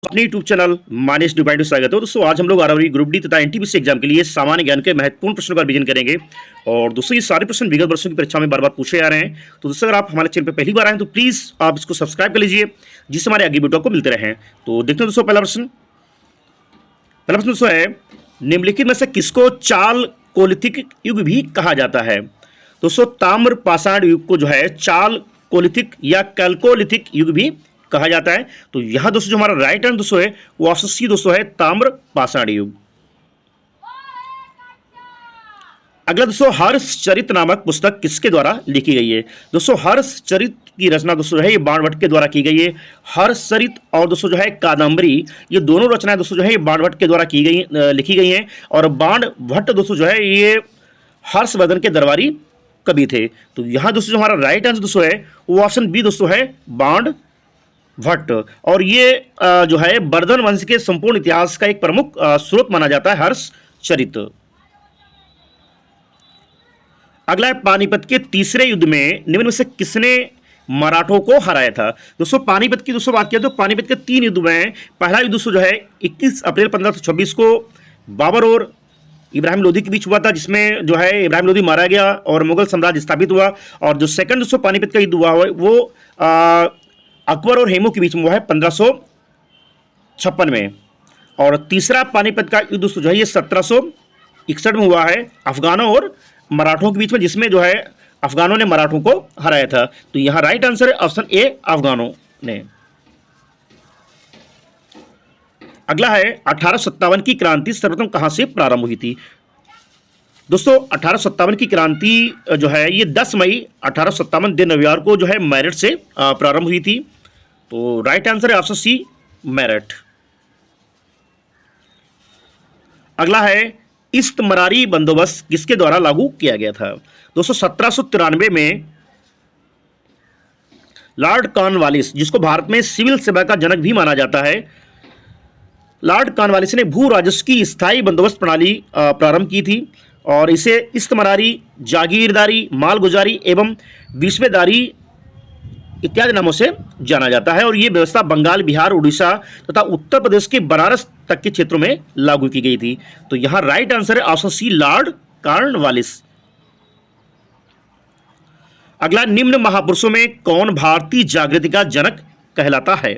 अपने YouTube channel मानिश divide में स्वागत है। दोस्तों आज हम लोग 12वीं ग्रुप डी तथा एनटीपीसी एग्जाम के लिए सामान्य ज्ञान के महत्वपूर्ण प्रश्नों का रिवीजन करेंगे। और दोस्तों ये सारे प्रश्न विगत वर्षों की परीक्षा में बार बार पूछे जा रहे हैं। तो दोस्तों अगर आप हमारे चैनल पर पहली बार आए हैं तो प्लीज़ आप इसको सब्सक्राइब कर लीजिए, जिससे हमारे आगे वीडियो को मिलते रहें। तो देखते हैं दोस्तों पहला प्रश्न दोस्तों है, निम्नलिखित में से किसको चाल कोलिथिक युग भी कहा जाता है। दोस्तों ताम्र पाषाण युग को जो है चाल कोलिथिक या कैल्कोलिथिक युग भी कहा जाता है। तो यहां दोस्तों जो हमारा राइट आंसर दोस्तों है वो ऑप्शन सी दोस्तों है ताम्र पाषाण युग। अगला दोस्तों हर्षचरित नामक पुस्तक किसके द्वारा लिखी गई है। दोस्तों हर्षचरित की रचना दोस्तों है ये बाणभट्ट के द्वारा की गई है। हर्षचरित और दोस्तों जो है कादम्बरी, ये दोनों रचनाएं दोस्तों जो है बाणभट्ट के द्वारा की गई लिखी गई हैं। और बाणभट्ट दोस्तों जो है ये हर्षवर्धन के दरबारी कवि थे। तो यहां दोस्तों जो हमारा राइट आंसर दोस्तों है वो ऑप्शन बी दोस्तों है बाणभट्ट। और ये जो है वर्धन वंश के संपूर्ण इतिहास का एक प्रमुख स्रोत माना जाता है हर्षचरित। अगला है पानीपत के तीसरे युद्ध में निम्न में से किसने मराठों को हराया था। दोस्तों पानीपत की दोस्तों बात किया तो पानीपत के 3 युद्ध में पहला युद्ध दोस्तों जो है 21 अप्रैल 1526 को बाबर और इब्राहिम लोधी के बीच हुआ था, जिसमें जो है इब्राहिम लोधी मारा गया और मुगल साम्राज्य स्थापित हुआ। और जो सेकंड दोस्तों पानीपत का युद्ध हुआ वो अकबर और हेमू के बीच में हुआ है 1556 में। और तीसरा पानीपत का युद्ध दोस्तों जो है ये 1761 में हुआ है अफगानों और मराठों के बीच में, जिसमें जो है अफगानों ने मराठों को हराया था। तो यहां राइट आंसर है ऑप्शन ए अफगानों ने। अगला है 1857 की क्रांति सर्वप्रथम कहां से प्रारंभ हुई थी। दोस्तों 1857 की क्रांति जो है ये 10 मई 1857 दिन रविवार को जो है मेरठ से प्रारंभ हुई थी। तो राइट आंसर है ऑप्शन सी मेरठ। अगला है इस्तमरारी बंदोबस्त किसके द्वारा लागू किया गया था। दोस्तों 1793 में लॉर्ड कॉर्नवालिस, जिसको भारत में सिविल सेवा का जनक भी माना जाता है, लॉर्ड कॉर्नवालिस ने भू राजस्व की स्थायी बंदोबस्त प्रणाली प्रारंभ की थी। और इसे इस्तमरारी, जागीरदारी, मालगुजारी एवं विस्वेदारी इत्यादि नामों से जाना जाता है। और ये व्यवस्था बंगाल, बिहार, उड़ीसा तथा उत्तर प्रदेश के बनारस तक के क्षेत्रों में लागू की गई थी। तो यहां राइट आंसर है ऑप्शन सी लॉर्ड कॉर्नवालिस। अगला निम्न महापुरुषों में कौन भारतीय जागृति का जनक कहलाता है।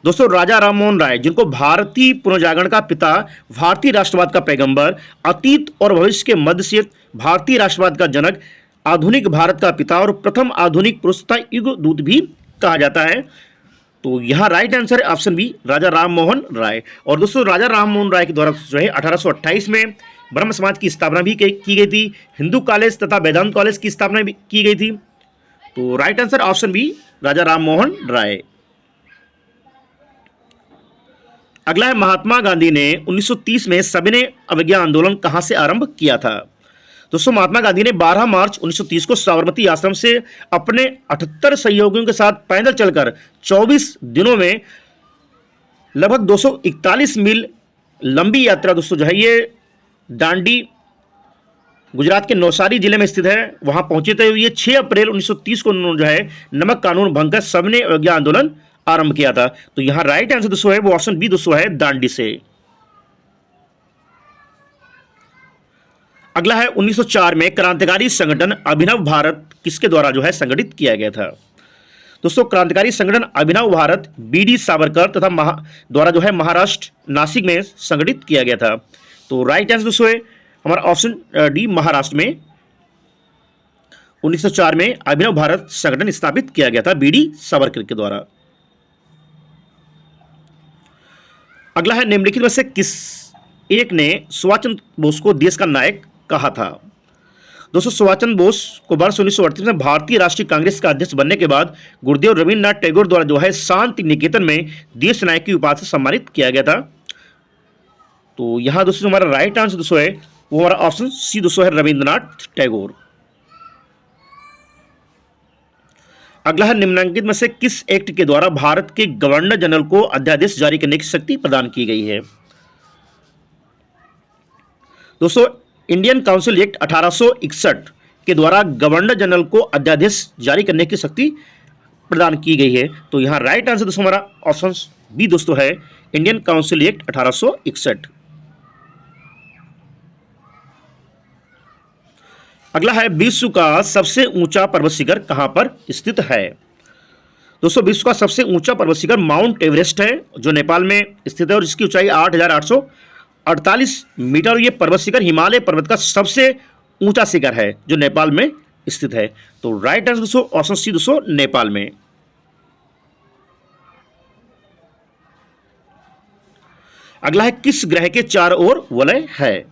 दोस्तों राजा राममोहन राय, जिनको भारतीय पुनर्जागरण का पिता, भारतीय राष्ट्रवाद का पैगंबर, अतीत और भविष्य के मध्य से भारतीय राष्ट्रवाद का जनक, आधुनिक भारत का पिता और प्रथम आधुनिक पुरुष तथा युग दूत भी कहा जाता है। तो यहां राइट आंसर है ऑप्शन बी राजा राममोहन राय। और दोस्तों राजा राममोहन राय के द्वारा जो है 1828 में ब्रह्म समाज की स्थापना भी की गई थी। हिंदू कॉलेज तथा वेदांत कॉलेज की स्थापना भी की गई थी। तो right answer option B Raja Rammohan Roy. अगला है महात्मा गांधी ने 1930 में सविनय अवज्ञा आंदोलन कहां से आरंभ किया था। दोस्तों महात्मा गांधी ने 12 मार्च 1930 को साबरमती आश्रम से अपने 78 सहयोगियों के साथ पैदल चलकर 24 दिनों में लगभग 241 मील लंबी यात्रा दोस्तों जो है ये दांडी गुजरात के नवसारी जिले में स्थित है, वहां पहुंचे थे। ये 6 अप्रैल 1930 को उन्होंने जो है नमक कानून भंग कर सविनय अवज्ञा आंदोलन आरंभ किया था। तो यहां राइट आंसर दोस्तों है वो ऑप्शन बी दोस्तों है दांडी से। अगला है 1904 में क्रांतिकारी संगठन अभिनव भारत किसके द्वारा जो है संगठित किया गया था। दोस्तों क्रांतिकारी संगठन अभिनव भारत बीडी सावरकर तथा द्वारा जो है महाराष्ट्र नासिक में संगठित किया गया था। तो राइट आंसर दोस्तों है हमारा ऑप्शन डी महाराष्ट्र में 1904 में अभिनव भारत संगठन स्थापित किया गया था बीडी सावरकर के द्वारा। अगला है निम्नलिखित में से किस एक ने सुभाष चंद्र बोस को देश का नायक कहा था। दोस्तों सुभाष चंद्र बोस को वर्ष 1938 में भारतीय राष्ट्रीय कांग्रेस का अध्यक्ष बनने के बाद गुरुदेव रविन्द्रनाथ टैगोर द्वारा जो है शांति निकेतन में देश नायक की उपाधि से सम्मानित किया गया था। तो यहां दोस्तों हमारा राइट आंसर दोस्तों है वो हमारा ऑप्शन सी दोस्तों है रविन्द्रनाथ टैगोर। अगला है निम्नलिखित में से किस एक्ट के द्वारा भारत के गवर्नर जनरल को अध्यादेश जारी करने की शक्ति प्रदान की गई है। दोस्तों इंडियन काउंसिल एक्ट 1861 के द्वारा गवर्नर जनरल को अध्यादेश जारी करने की शक्ति प्रदान की गई है। तो यहाँ राइट आंसर दोस्तों हमारा ऑप्शन बी दोस्तों है इंडियन काउंसिल एक्ट 1861। अगला है विश्व का सबसे ऊंचा पर्वत शिखर कहां पर स्थित है। दोस्तों विश्व का सबसे ऊंचा पर्वत शिखर माउंट एवरेस्ट है जो नेपाल में स्थित है और इसकी ऊंचाई 8,848 मीटर। और ये पर्वत शिखर हिमालय पर्वत का सबसे ऊंचा शिखर है जो नेपाल में स्थित है। तो राइट आंसर दोस्तों ऑप्शन सी दोस्तों नेपाल में। अगला है किस ग्रह के चारों ओर वलय है।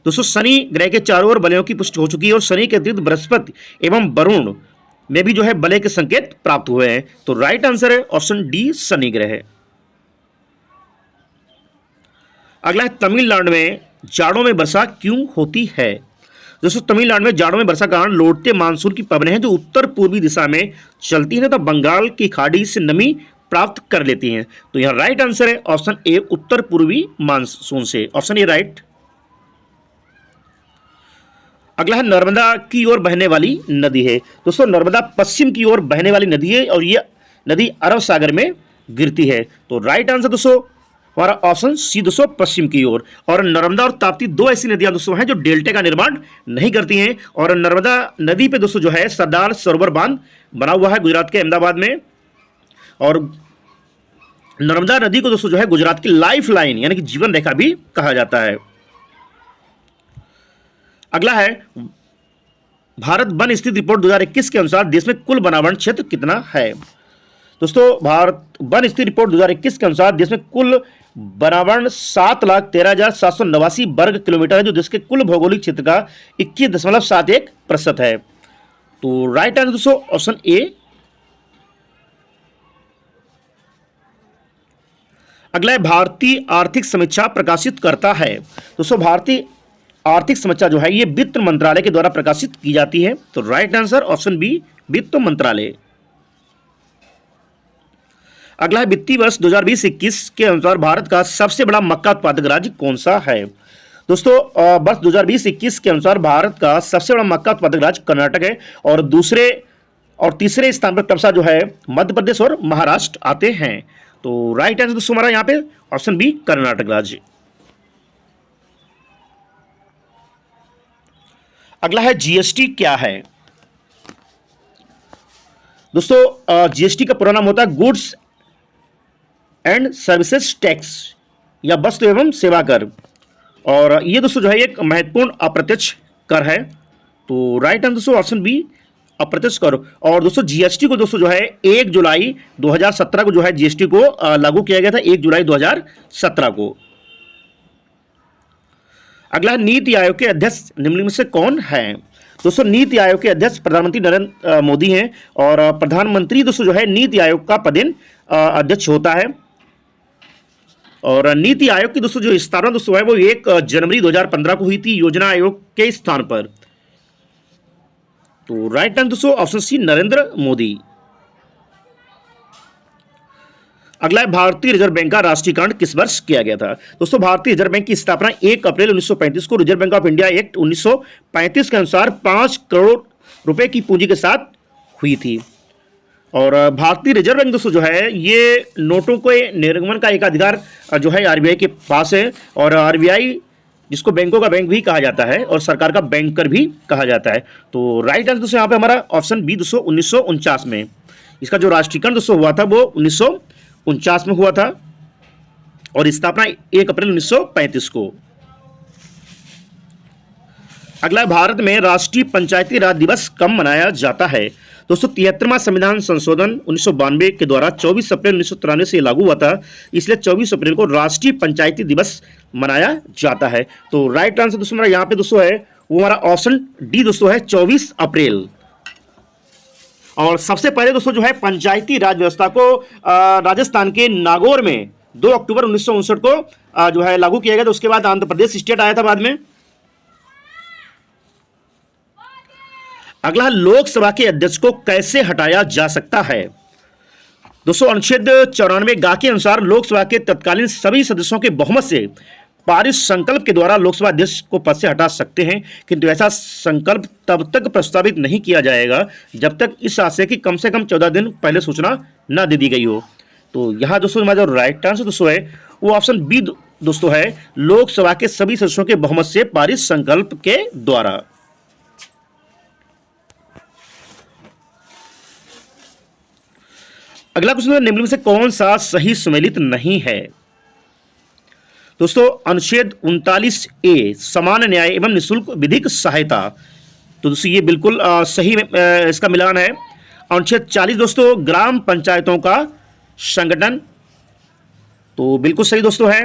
दोस्तों शनि ग्रह के चारों ओर वलयों की पुष्टि हो चुकी है और शनि के अतिरिक्त बृहस्पति एवं वरुण में भी जो है वलय के संकेत प्राप्त हुए हैं। तो राइट आंसर है ऑप्शन डी शनि ग्रह। अगला है तमिलनाडु में जाड़ों में वर्षा क्यों होती है। दोस्तों तमिलनाडु में जाड़ों में वर्षा का कारण लौटते मानसून की पवनें हैं जो उत्तर पूर्वी दिशा में चलती हैं तथा बंगाल की खाड़ी से नमी प्राप्त कर लेती हैं। तो यहां राइट आंसर है ऑप्शन ए उत्तर पूर्वी मानसून से, ऑप्शन ए राइट। अगला है नर्मदा की ओर बहने वाली नदी है। दोस्तों नर्मदा पश्चिम की ओर बहने वाली नदी है और यह नदी अरब सागर में गिरती है। तो राइट आंसर दोस्तों हमारा ऑप्शन सी दोस्तों पश्चिम की ओर। और नर्मदा और ताप्ती दो ऐसी नदियां दोस्तों हैं जो डेल्टे का निर्माण नहीं करती हैं। और नर्मदा नदी पे दोस्तों जो है सरदार सरोवर बांध बना हुआ है गुजरात के अहमदाबाद में। और नर्मदा नदी को दोस्तों जो है गुजरात की लाइफ लाइन यानी कि जीवन रेखा भी कहा जाता है। अगला है भारत वन स्थिति रिपोर्ट 2021 के अनुसार देश में कुल वनावरण क्षेत्र कितना है। दोस्तों भारत वन स्थिति रिपोर्ट 2021 के अनुसार देश में कुल वनावरण 7,13,789 वर्ग किलोमीटर है जो देश के कुल भौगोलिक क्षेत्र का 21.71% है। तो राइट आंसर दोस्तों ऑप्शन ए। अगला है भारतीय आर्थिक समीक्षा प्रकाशित करता है। दोस्तों भारतीय आर्थिक समीक्षा जो है ये वित्त मंत्रालय के द्वारा प्रकाशित की जाती है। तो राइट आंसर ऑप्शन बी वित्त मंत्रालय। अगला है वित्तीय वर्ष 2020-21 के अनुसार भारत का सबसे बड़ा मक्का उत्पादक राज्य कौन सा है। दोस्तों वर्ष 2020-21 के अनुसार भारत का सबसे बड़ा मक्का उत्पादक राज्य कर्नाटक है और दूसरे और तीसरे स्थान पर क्रमशः जो है मध्य प्रदेश और महाराष्ट्र आते हैं। तो राइट आंसर दोस्तों हमारा यहाँ पे ऑप्शन बी कर्नाटक राज्य। अगला है जीएसटी क्या है। दोस्तों जीएसटी का पूरा नाम होता है गुड्स एंड सर्विसेज टैक्स या वस्तु एवं सेवा कर। और ये दोस्तों जो है एक महत्वपूर्ण अप्रत्यक्ष कर है। तो राइट आंसर दोस्तों ऑप्शन बी अप्रत्यक्ष कर। और दोस्तों जीएसटी को दोस्तों जो है 1 जुलाई 2017 को जो है जीएसटी को लागू किया गया था 1 जुलाई 2017 को। अगला नीति आयोग के अध्यक्ष निम्नलिखित में से कौन है। दोस्तों नीति आयोग के अध्यक्ष प्रधानमंत्री नरेंद्र मोदी हैं और प्रधानमंत्री दोस्तों जो है नीति आयोग का पदेन अध्यक्ष होता है। और नीति आयोग की दोस्तों जो स्थापना दोस्तों है वो 1 जनवरी 2015 को हुई थी योजना आयोग के स्थान पर। तो राइट आंसर दोस्तों ऑप्शन सी नरेंद्र मोदी। अगला है भारतीय रिजर्व बैंक का राष्ट्रीयकरण किस वर्ष किया गया था। दोस्तों भारतीय रिजर्व बैंक की स्थापना 1 अप्रैल 1935 को reserve bank of India act 1935 के अनुसार 5 करोड़ रुपए की पूंजी के साथ हुई थी। और भारतीय रिजर्व बैंक दोस्तों जो है ये नोटों के निर्गमन का एक अधिकार जो है आरबीआई के पास है। और आरबीआई जिसको बैंकों का बैंक भी कहा जाता है और सरकार का बैंकर भी कहा जाता है। तो राइट आंसर दोस्तों यहाँ पे हमारा ऑप्शन बी दोस्तों 1949 में इसका जो राष्ट्रीयकरण दोस्तों हुआ था वो 1949 में हुआ था और स्थापना 1 अप्रैल 1935 को। अगला भारत में राष्ट्रीय पंचायती राज दिवस कब मनाया जाता है। दोस्तों 73वां संविधान संशोधन 1992 के द्वारा 24 अप्रैल 1993 से लागू हुआ था, इसलिए 24 अप्रैल को राष्ट्रीय पंचायती दिवस मनाया जाता है। तो राइट आंसर दोस्तों हमारा यहाँ पे दोस्तों है वो हमारा ऑप्शन डी दोस्तों है 24 अप्रैल। और सबसे पहले दोस्तों जो है पंचायती राज व्यवस्था को राजस्थान के नागौर में 2 अक्टूबर 1959 को जो है लागू किया गया था। उसके बाद आंध्र प्रदेश स्टेट आया था बाद में। अगला लोकसभा के अध्यक्ष को कैसे हटाया जा सकता है। दोस्तों अनुच्छेद 94 गा के अनुसार लोकसभा के तत्कालीन सभी सदस्यों के बहुमत से पारित संकल्प के द्वारा लोकसभा अध्यक्ष को पद से हटा सकते हैं, किंतु ऐसा संकल्प तब तक प्रस्तावित नहीं किया जाएगा जब तक इस आशय की कम से कम 14 दिन पहले सूचना न दे दी गई हो। तो यहाँ दोस्तों हमारा जो राइट आंसर दोस्तों है वो ऑप्शन बी दोस्तों है लोकसभा के सभी सदस्यों के बहुमत से पारित संकल्प के द्वारा। अगला क्वेश्चन है, निम्न में से कौन सा सही सुमेलित नहीं है? दोस्तों अनुच्छेद 39A समान न्याय एवं निःशुल्क विधिक सहायता, तो दोस्तों ये बिल्कुल सही इसका मिलान है। अनुच्छेद 40 दोस्तों ग्राम पंचायतों का संगठन, तो बिल्कुल सही दोस्तों है।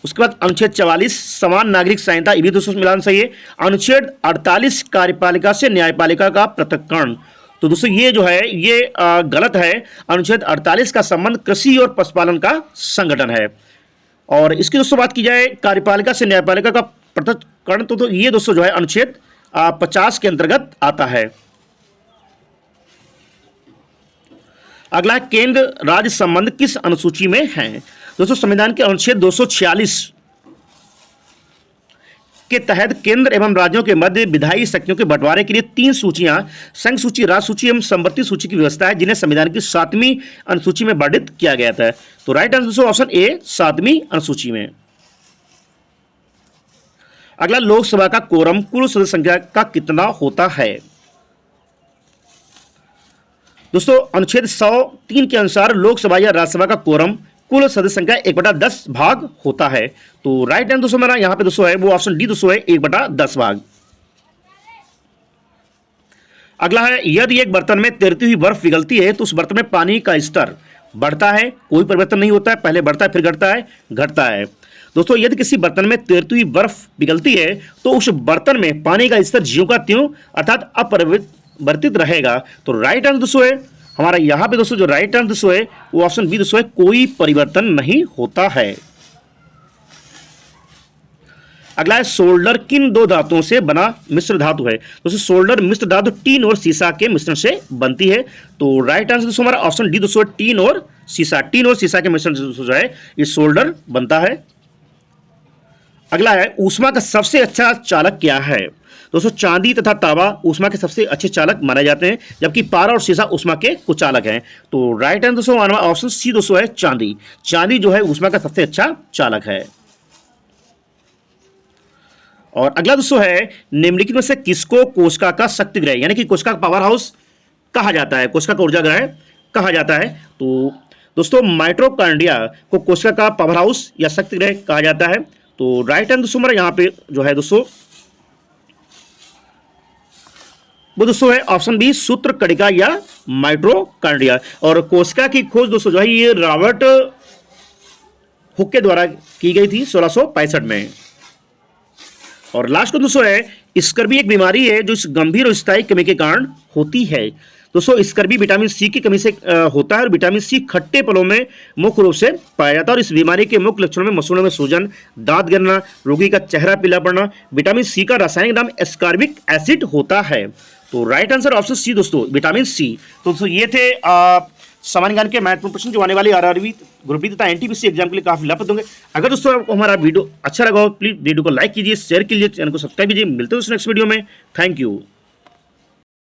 उसके बाद अनुच्छेद 44 समान नागरिक संहिता, ये भी दोस्तों मिलान सही है। अनुच्छेद 48 कार्यपालिका से न्यायपालिका का पृथक्करण, तो दोस्तों ये जो है ये गलत है। अनुच्छेद 48 का संबंध कृषि और पशुपालन का संगठन है। और इसकी दोस्तों बात की जाए कार्यपालिका से न्यायपालिका का पृथक्करण, तो ये दोस्तों जो है अनुच्छेद 50 के अंतर्गत आता है। अगला केंद्र राज्य संबंध किस अनुसूची में है? दोस्तों संविधान के अनुच्छेद 246 के तहत केंद्र एवं राज्यों के मध्य विधायी शक्तियों के बंटवारे के लिए 3 सूचियां संघ सूची, राज्य सूची एवं संवर्ती सूची की व्यवस्था है, जिन्हें संविधान की 7वीं अनुसूची में वर्णित किया गया था। तो राइट आंसर ऑप्शन ए 7वीं अनुसूची में। अगला लोकसभा का कोरम कुल सदस्य संख्या का कितना होता है? दोस्तों अनुच्छेद 103 के अनुसार लोकसभा या राज्यसभा का कोरम कुल सदस्य संख्या 1/10 भाग होता है। तो राइट आंसर दोस्तों मेरा यहां पे दोस्तों है वो ऑप्शन डी दोस्तों है 1/10 भाग। अगला है यदि एक बर्तन में तैरती हुई बर्फ पिघलती है तो उस बर्तन में पानी का स्तर बढ़ता है, कोई परिवर्तन नहीं होता है, पहले बढ़ता है फिर घटता है। दोस्तों यदि किसी बर्तन में तैरती हुई बर्फ पिघलती है तो उस बर्तन में पानी का स्तर ज्यों का त्यों अर्थात अपरिवर्तित रहेगा। तो राइट आंसर दोस्तों है हमारा यहां पे दोस्तों जो राइट आंसर दोस्तों है वो ऑप्शन बी दोस्तों है कोई परिवर्तन नहीं होता है। अगला है सोल्डर किन 2 धातुओं से बना मिश्र धातु है? दोस्तों सोल्डर मिश्र धातु टीन और सीसा के मिश्रण से बनती है। तो राइट आंसर दोस्तों हमारा ऑप्शन डी दोस्तों टीन और सीसा के मिश्रण से दोस्तों जो है ये सोल्डर बनता है। अगला है ऊष्मा का सबसे अच्छा चालक क्या है? दोस्तों चांदी तथा तांबा ऊष्मा के सबसे अच्छे चालक माने जाते हैं, जबकि पारा और शीशा ऊष्मा के कुचालक हैं। तो राइट आंसर दोस्तों हमारा ऑप्शन सी दोस्तों है चांदी। चांदी जो है ऊष्मा का सबसे अच्छा चालक है। और अगला दोस्तों है निम्नलिखित में से किसको कोशिका का शक्ति ग्रह यानी कि कोशिका का पावर हाउस कहा जाता है, कोशिका का ऊर्जा ग्रह कहा जाता है? तो दोस्तों माइटोकॉन्ड्रिया को कोशिका का पावर हाउस या शक्ति ग्रह कहा जाता है। तो राइट आंसर दोस्तों हमारा यहां पे जो है दोस्तों वो दोस्तों है ऑप्शन बी सूत्र कणिका या माइटोकॉन्ड्रिया। और कोशिका की खोज दोस्तों जो है ये रॉबर्ट हुक के द्वारा की गई थी 1665 में। और लास्ट को दोस्तों है स्कर्वी एक बीमारी है जो इस गंभीर और स्थायी कमी के कारण होती है। दोस्तों स्कर्वी विटामिन सी की कमी से होता है और विटामिन सी खट्टे फलों में मुख्य रूप से पाया जाता है। और इस बीमारी के मुख्य लक्षणों में मसूड़ों में सूजन, दांत गिरना, रोगी का चेहरा पीला पड़ना। विटामिन सी का रासायनिक नाम एस्कॉर्बिक एसिड होता है। तो राइट आंसर ऑप्शन सी दोस्तों विटामिन सी। तो दोस्तों ये थे सामान्य ज्ञान के महत्वपूर्ण प्रश्न जो आने वाली आरआरबी ग्रुप डी तथा एनटीपीसी एग्जाम के लिए काफी लाभप्रद होंगे। अगर दोस्तों आपको हमारा वीडियो अच्छा लगा हो प्लीज वीडियो को लाइक कीजिए, शेयर कीजिए, चैनल को सब्सक्राइब कीजिए। मिलते हैं दोस्तों नेक्स्ट वीडियो में। Thank you.